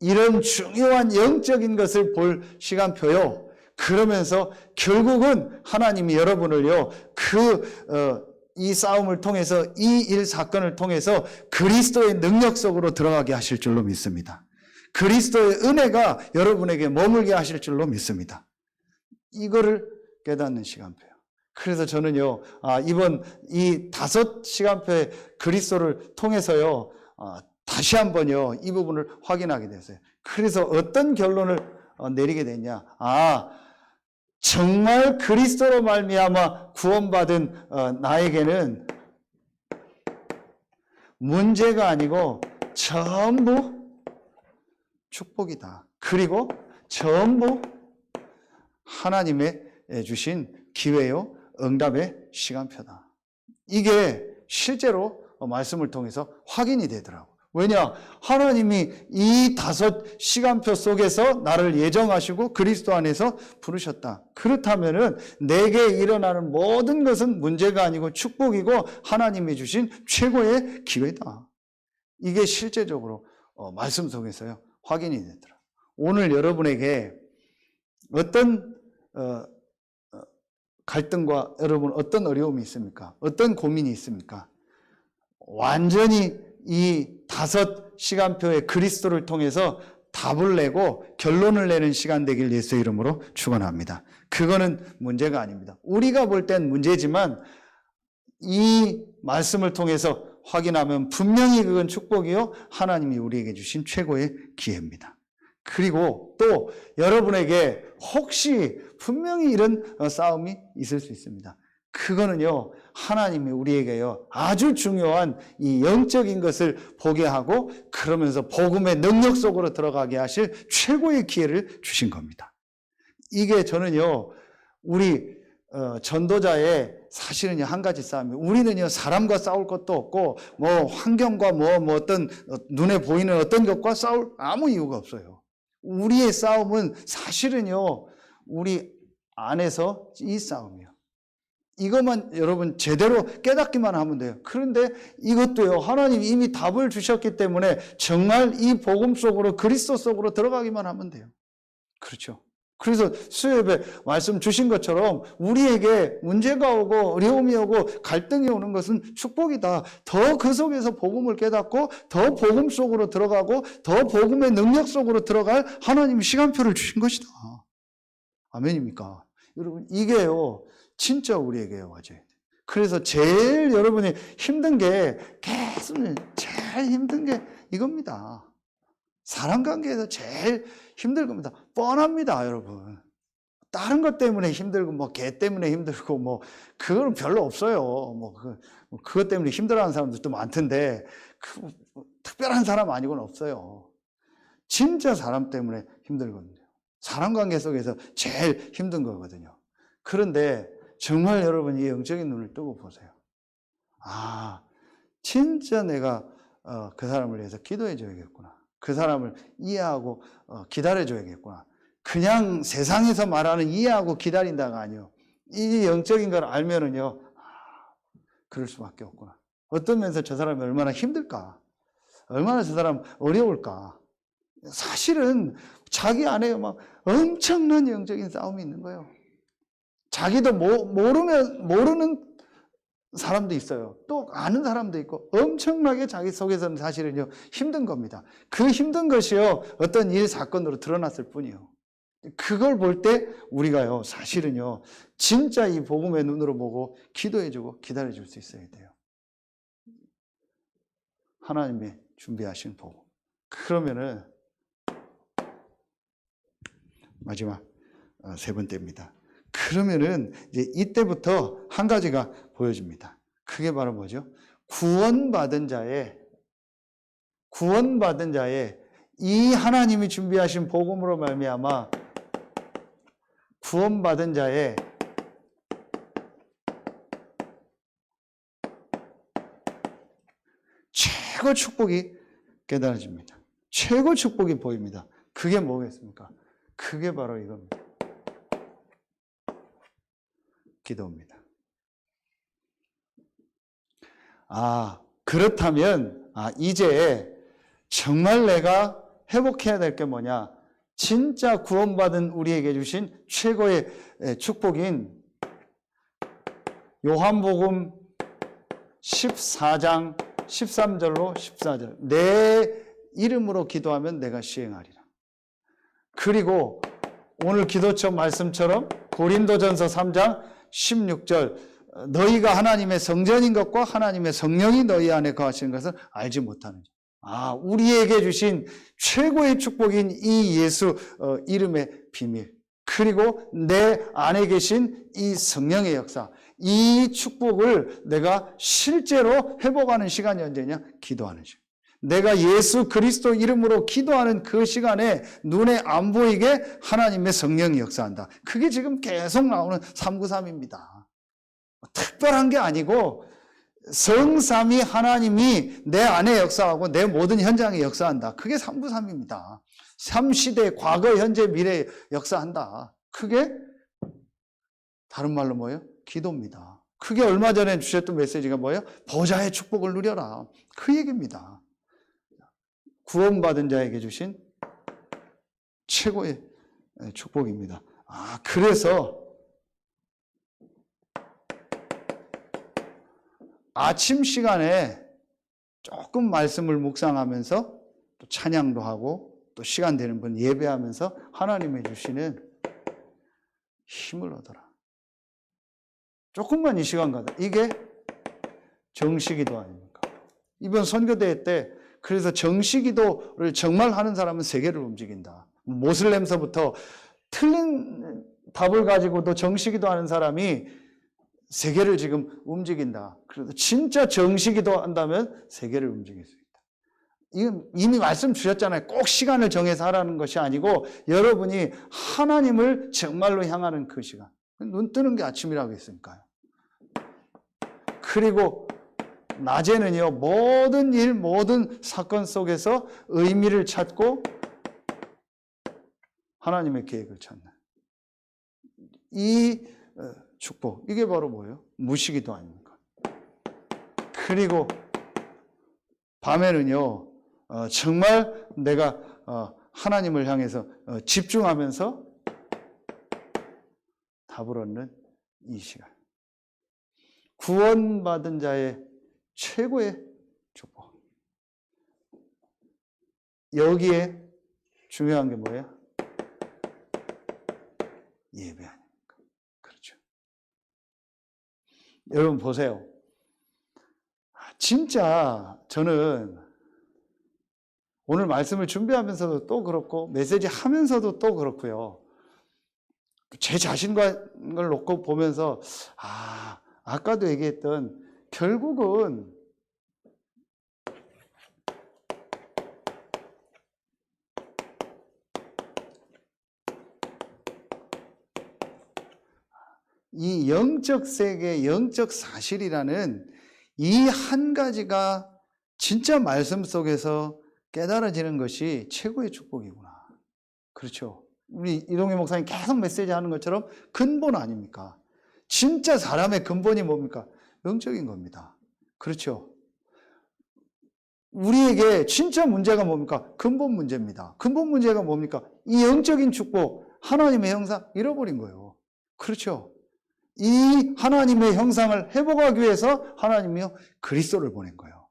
이런 중요한 영적인 것을 볼 시간표요. 그러면서 결국은 하나님이 여러분을요, 이 싸움을 통해서 이 일 사건을 통해서 그리스도의 능력 속으로 들어가게 하실 줄로 믿습니다. 그리스도의 은혜가 여러분에게 머물게 하실 줄로 믿습니다. 이거를 깨닫는 시간표예요. 그래서 저는요, 이번 이 5 시간표의 그리스도를 통해서요, 다시 한번요, 이 부분을 확인하게 됐어요. 그래서 어떤 결론을 내리게 됐냐? 정말 그리스도로 말미암아 구원받은 나에게는 문제가 아니고 전부 축복이다. 그리고 전부 하나님의 주신 기회요, 응답의 시간표다. 이게 실제로 말씀을 통해서 확인이 되더라고요. 왜냐? 하나님이 이 5 시간표 속에서 나를 예정하시고 그리스도 안에서 부르셨다. 그렇다면은 내게 일어나는 모든 것은 문제가 아니고 축복이고 하나님이 주신 최고의 기회다. 이게 실제적으로 말씀 속에서요, 확인이 되더라. 오늘 여러분에게 어떤 갈등과 여러분 어떤 어려움이 있습니까? 어떤 고민이 있습니까? 완전히 이 5 시간표의 그리스도를 통해서 답을 내고 결론을 내는 시간 되길 예수의 이름으로 축원합니다. 그거는 문제가 아닙니다. 우리가 볼 땐 문제지만 이 말씀을 통해서 확인하면 분명히 그건 축복이요, 하나님이 우리에게 주신 최고의 기회입니다. 그리고 또 여러분에게 혹시 분명히 이런 싸움이 있을 수 있습니다. 그거는요, 하나님이 우리에게요, 아주 중요한 이 영적인 것을 보게 하고 그러면서 복음의 능력 속으로 들어가게 하실 최고의 기회를 주신 겁니다. 이게 저는요, 우리 전도자의 사실은요, 한 가지 싸움이에요. 우리는요, 사람과 싸울 것도 없고 뭐 환경과 뭐 어떤 눈에 보이는 어떤 것과 싸울 아무 이유가 없어요. 우리의 싸움은 사실은요, 우리 안에서 이 싸움이에요. 이것만 여러분 제대로 깨닫기만 하면 돼요. 그런데 이것도요, 하나님이 이미 답을 주셨기 때문에 정말 이 복음 속으로, 그리스도 속으로 들어가기만 하면 돼요. 그렇죠. 그래서 수요예배 말씀 주신 것처럼 우리에게 문제가 오고 어려움이 오고 갈등이 오는 것은 축복이다. 더 그 속에서 복음을 깨닫고 더 복음 속으로 들어가고 더 복음의 능력 속으로 들어갈 하나님이 시간표를 주신 것이다. 아멘입니까? 여러분, 이게요, 진짜 우리에게 와줘야 돼요. 그래서 제일 여러분이 힘든 게, 계속 제일 힘든 게 이겁니다. 사람 관계에서 제일 힘들 겁니다. 뻔합니다, 여러분. 다른 것 때문에 힘들고, 뭐, 개 때문에 힘들고, 뭐, 그건 별로 없어요. 그것 때문에 힘들어하는 사람들도 많던데, 특별한 사람 아니고는 없어요. 진짜 사람 때문에 힘들거든요. 사람 관계 속에서 제일 힘든 거거든요. 그런데 정말 여러분 이 영적인 눈을 뜨고 보세요. 진짜 내가 그 사람을 위해서 기도해 줘야겠구나. 그 사람을 이해하고 기다려 줘야겠구나. 그냥 세상에서 말하는 이해하고 기다린다가 아니요. 이 영적인 걸 알면은요, 그럴 수밖에 없구나. 어떤 면에서 저 사람이 얼마나 힘들까? 얼마나 저 사람 어려울까? 사실은 자기 안에 막 엄청난 영적인 싸움이 있는 거예요. 자기도 모르는 사람도 있어요. 또 아는 사람도 있고 엄청나게 자기 속에서는 사실은요, 힘든 겁니다. 그 힘든 것이요, 어떤 일 사건으로 드러났을 뿐이요. 그걸 볼 때 우리가요, 사실은요, 진짜 이 복음의 눈으로 보고 기도해주고 기다려줄 수 있어야 돼요. 하나님이 준비하신 복음. 그러면은 마지막 3번째입니다. 그러면은 이제 이때부터 한 가지가 보여집니다. 그게 바로 뭐죠? 구원받은 자의 이 하나님이 준비하신 복음으로 말미암아 구원받은 자의 최고 축복이 깨달아집니다. 최고 축복이 보입니다. 그게 뭐겠습니까? 그게 바로 이겁니다. 기도입니다. 그렇다면 이제 정말 내가 회복해야 될 게 뭐냐? 진짜 구원받은 우리에게 주신 최고의 축복인 요한복음 14장 13절로 14절. 내 이름으로 기도하면 내가 시행하리라. 그리고 오늘 기도처 말씀처럼 고린도전서 3장 16절, 너희가 하나님의 성전인 것과 하나님의 성령이 너희 안에 거하시는 것을 알지 못하느냐. 우리에게 주신 최고의 축복인 이 예수 이름의 비밀, 그리고 내 안에 계신 이 성령의 역사, 이 축복을 내가 실제로 회복하는 시간이 언제냐? 기도하는 시간. 내가 예수 그리스도 이름으로 기도하는 그 시간에 눈에 안 보이게 하나님의 성령이 역사한다. 그게 지금 계속 나오는 393입니다. 특별한 게 아니고 성삼위 하나님이 내 안에 역사하고 내 모든 현장에 역사한다. 그게 393입니다. 3시대 과거, 현재, 미래에 역사한다. 그게 다른 말로 뭐예요? 기도입니다. 그게 얼마 전에 주셨던 메시지가 뭐예요? 보좌의 축복을 누려라. 그 얘기입니다. 구원받은 자에게 주신 최고의 축복입니다. 그래서 아침 시간에 조금 말씀을 묵상하면서 또 찬양도 하고 또 시간 되는 분 예배하면서 하나님이 주시는 힘을 얻어라. 조금만 이 시간 가다. 이게 정시기도 아닙니까? 이번 선교대회 때 그래서 정시기도를 정말 하는 사람은 세계를 움직인다. 모슬렘서부터 틀린 답을 가지고도 정시기도 하는 사람이 세계를 지금 움직인다. 그래서 진짜 정시기도 한다면 세계를 움직일 수 있다. 이건 이미 말씀 주셨잖아요. 꼭 시간을 정해서 하라는 것이 아니고 여러분이 하나님을 정말로 향하는 그 시간. 눈 뜨는 게 아침이라고 했으니까요. 그리고 낮에는요, 모든 일, 모든 사건 속에서 의미를 찾고 하나님의 계획을 찾는 이 축복, 이게 바로 뭐예요? 무시기도 아닙니까? 그리고 밤에는요, 정말 내가 하나님을 향해서 집중하면서 답을 얻는 이 시간. 구원받은 자의 최고의 축복. 여기에 중요한 게 뭐예요? 예배 아닙니까? 그렇죠. 여러분 보세요. 진짜 저는 오늘 말씀을 준비하면서도 또 그렇고 메시지 하면서도 또 그렇고요. 제 자신과 걸 놓고 보면서 아까도 얘기했던 결국은 이 영적 세계, 영적 사실이라는 이 한 가지가 진짜 말씀 속에서 깨달아지는 것이 최고의 축복이구나. 그렇죠. 우리 이동희 목사님 계속 메시지 하는 것처럼 근본 아닙니까? 진짜 사람의 근본이 뭡니까? 영적인 겁니다. 그렇죠. 우리에게 진짜 문제가 뭡니까? 근본 문제입니다. 근본 문제가 뭡니까? 이 영적인 축복, 하나님의 형상 잃어버린 거예요. 그렇죠. 이 하나님의 형상을 회복하기 위해서 하나님이요 그리스도를 보낸 거예요.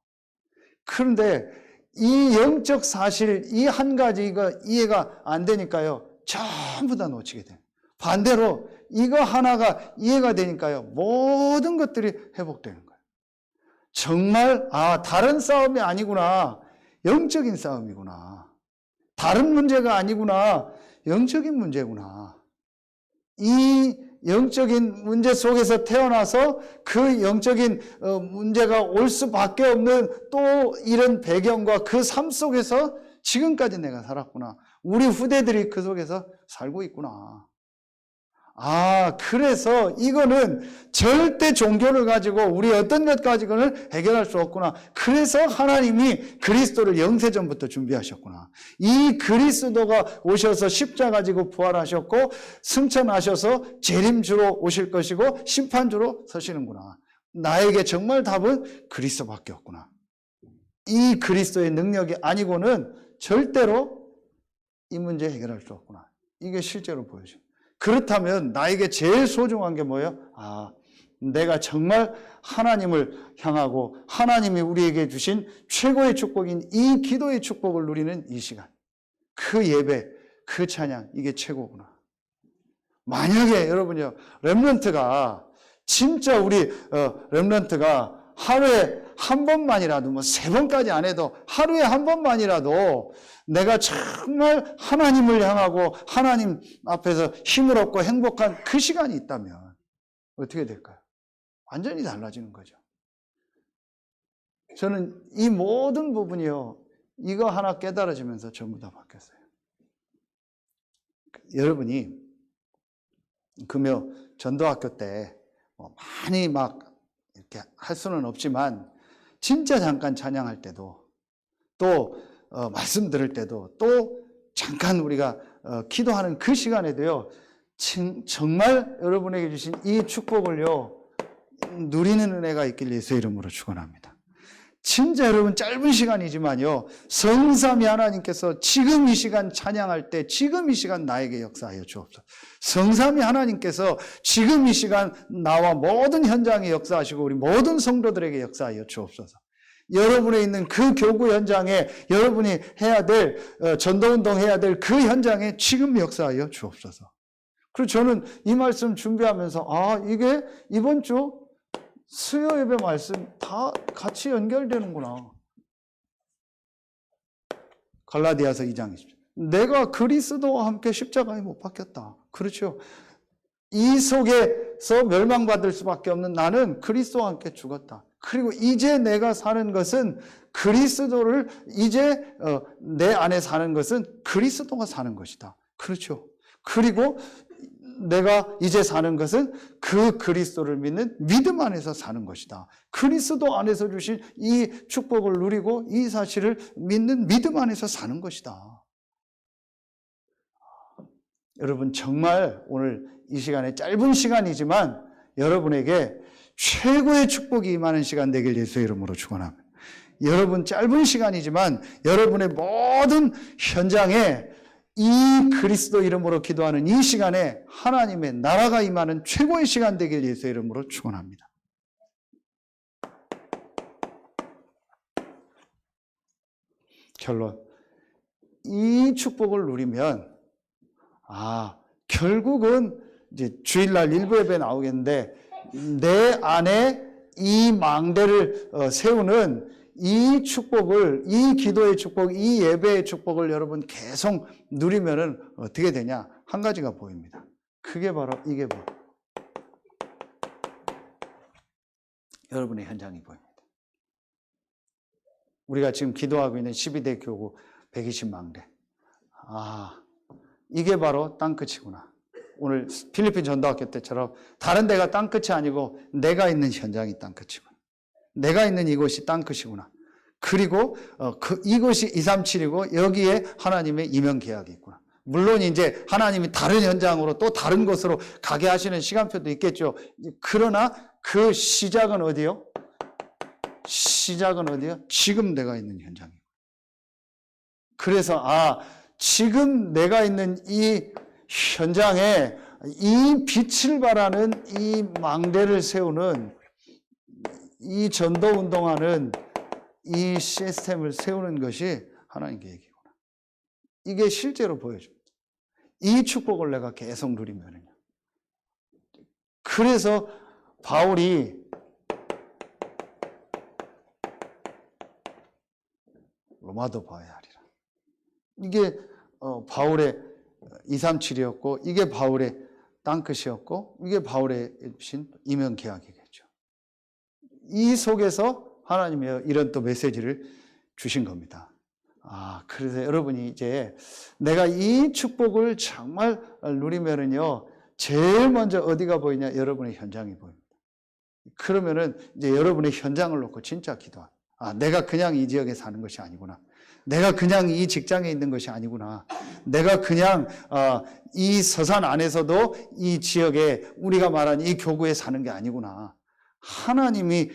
그런데 이 영적 사실, 이 한 가지가 이해가 안 되니까요, 전부 다 놓치게 돼요. 반대로 이거 하나가 이해가 되니까요, 모든 것들이 회복되는 거예요. 정말 다른 싸움이 아니구나, 영적인 싸움이구나. 다른 문제가 아니구나, 영적인 문제구나. 이 영적인 문제 속에서 태어나서 그 영적인 문제가 올 수밖에 없는 또 이런 배경과 그 삶 속에서 지금까지 내가 살았구나. 우리 후대들이 그 속에서 살고 있구나. 그래서 이거는 절대 종교를 가지고 우리 어떤 것 가지고는 해결할 수 없구나. 그래서 하나님이 그리스도를 영세전부터 준비하셨구나. 이 그리스도가 오셔서 십자가 지고 부활하셨고 승천하셔서 재림주로 오실 것이고 심판주로 서시는구나. 나에게 정말 답은 그리스도밖에 없구나. 이 그리스도의 능력이 아니고는 절대로 이 문제 해결할 수 없구나. 이게 실제로 보여져요. 그렇다면 나에게 제일 소중한 게 뭐예요? 내가 정말 하나님을 향하고 하나님이 우리에게 주신 최고의 축복인 이 기도의 축복을 누리는 이 시간, 그 예배, 그 찬양, 이게 최고구나. 만약에 여러분요, 렘넌트가 진짜 우리 렘넌트가 하루에 한 번만이라도, 뭐 3번까지 안 해도 하루에 한 번만이라도 내가 정말 하나님을 향하고 하나님 앞에서 힘을 얻고 행복한 그 시간이 있다면 어떻게 될까요? 완전히 달라지는 거죠. 저는 이 모든 부분이요, 이거 하나 깨달아지면서 전부 다 바뀌었어요. 여러분이 금요 전도학교 때 많이 막 이렇게 할 수는 없지만 진짜 잠깐 찬양할 때도 또 말씀 들을 때도 또 잠깐 우리가 기도하는 그 시간에도요, 정말 여러분에게 주신 이 축복을요 누리는 은혜가 있길 예수의 이름으로 축원합니다. 진짜 여러분 짧은 시간이지만요, 성삼위 하나님께서 지금 이 시간 찬양할 때 지금 이 시간 나에게 역사하여 주옵소서. 성삼위 하나님께서 지금 이 시간 나와 모든 현장에 역사하시고 우리 모든 성도들에게 역사하여 주옵소서. 여러분에 있는 그 교구 현장에 여러분이 해야 될 전도운동 해야 될 그 현장에 지금 역사하여 주옵소서. 그리고 저는 이 말씀 준비하면서 이게 이번 주 수요 예배 말씀 다 같이 연결되는구나. 갈라디아서 2장 20절. 내가 그리스도와 함께 십자가에 못 박혔다. 그렇죠. 이 속에서 멸망받을 수밖에 없는 나는 그리스도와 함께 죽었다. 그리고 이제 내가 사는 것은 그리스도를, 이제 내 안에 사는 것은 그리스도가 사는 것이다. 그렇죠. 그리고 내가 이제 사는 것은 그 그리스도를 믿는 믿음 안에서 사는 것이다. 그리스도 안에서 주신 이 축복을 누리고 이 사실을 믿는 믿음 안에서 사는 것이다. 여러분 정말 오늘 이 시간에 짧은 시간이지만 여러분에게 최고의 축복이 임하는 시간 되길 예수의 이름으로 축원합니다. 여러분 짧은 시간이지만 여러분의 모든 현장에 이 그리스도 이름으로 기도하는 이 시간에 하나님의 나라가 임하는 최고의 시간 되길 예수의 이름으로 축원합니다. 결론. 이 축복을 누리면 결국은 이제 주일날 일부 예배 나오겠는데 내 안에 이 망대를 세우는 이 축복을, 이 기도의 축복, 이 예배의 축복을 여러분 계속 누리면은 어떻게 되냐? 한 가지가 보입니다. 그게 바로 이게 여러분의 현장이 보입니다. 우리가 지금 기도하고 있는 12대 교구 120망대. 이게 바로 땅끝이구나. 오늘 필리핀 전도학교 때처럼 다른 데가 땅끝이 아니고 내가 있는 현장이 땅끝이구나. 내가 있는 이곳이 땅끝이구나. 그리고 이곳이 237이고 여기에 하나님의 이면 계약이 있구나. 물론 이제 하나님이 다른 현장으로 또 다른 곳으로 가게 하시는 시간표도 있겠죠. 그러나 그 시작은 어디요? 시작은 어디요? 지금 내가 있는 현장이고. 그래서 지금 내가 있는 이 현장에 이 빛을 발하는 이 망대를 세우는 이 전도 운동하는 이 시스템을 세우는 것이 하나님 계획이구나. 이게 실제로 보여줍니다. 이 축복을 내가 계속 누리면요. 그래서 바울이 로마도 봐야 하리라. 이게 바울의 237이었고 이게 바울의 땅끝이었고 이게 바울의 신 이면 계약이겠죠. 이 속에서 하나님이 이런 또 메시지를 주신 겁니다. 그래서 여러분이 이제 내가 이 축복을 정말 누리면은요, 제일 먼저 어디가 보이냐? 여러분의 현장이 보입니다. 그러면은 이제 여러분의 현장을 놓고 진짜 기도하. 내가 그냥 이 지역에 사는 것이 아니구나. 내가 그냥 이 직장에 있는 것이 아니구나. 내가 그냥 이 서산 안에서도 이 지역에 우리가 말한 이 교구에 사는 게 아니구나. 하나님이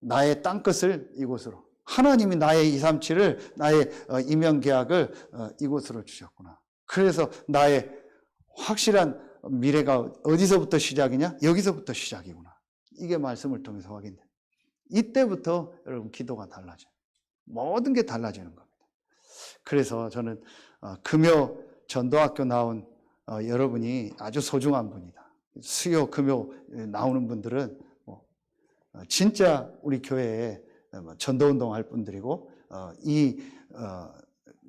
나의 땅끝을 이곳으로, 하나님이 나의 237을, 나의 임명계약을 이곳으로 주셨구나. 그래서 나의 확실한 미래가 어디서부터 시작이냐? 여기서부터 시작이구나. 이게 말씀을 통해서 확인돼. 이때부터 여러분 기도가 달라져요. 모든 게 달라지는 겁니다. 그래서 저는 금요 전도학교 나온 여러분이 아주 소중한 분이다. 수요, 금요 나오는 분들은 진짜 우리 교회에 전도운동 할 분들이고 이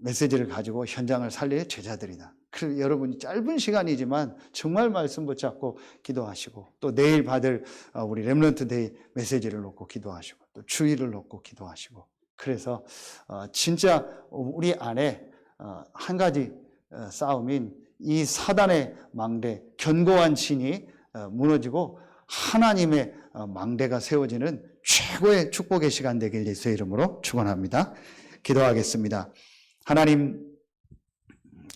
메시지를 가지고 현장을 살릴 제자들이다. 그래서 여러분이 짧은 시간이지만 정말 말씀 붙잡고 기도하시고 또 내일 받을 우리 렘넌트 데이 메시지를 놓고 기도하시고 또 주일을 놓고 기도하시고 그래서 진짜 우리 안에 한 가지 싸움인 이 사단의 망대, 견고한 진이 무너지고 하나님의 망대가 세워지는 최고의 축복의 시간 되길 예수의 이름으로 축원합니다. 기도하겠습니다. 하나님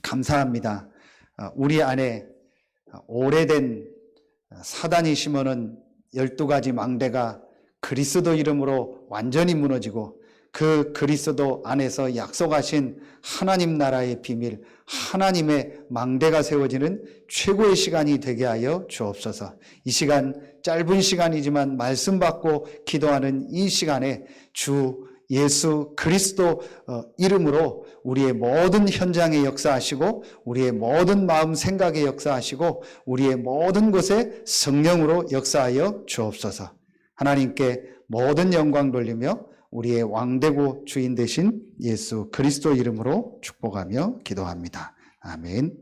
감사합니다. 우리 안에 오래된 사단이 심어놓은 12가지 망대가 그리스도 이름으로 완전히 무너지고 그 그리스도 안에서 약속하신 하나님 나라의 비밀, 하나님의 망대가 세워지는 최고의 시간이 되게 하여 주옵소서. 이 시간 짧은 시간이지만 말씀 받고 기도하는 이 시간에 주 예수 그리스도 이름으로 우리의 모든 현장에 역사하시고 우리의 모든 마음 생각에 역사하시고 우리의 모든 곳에 성령으로 역사하여 주옵소서. 하나님께 모든 영광 돌리며 우리의 왕되고 주인 되신 예수 그리스도 이름으로 축복하며 기도합니다. 아멘.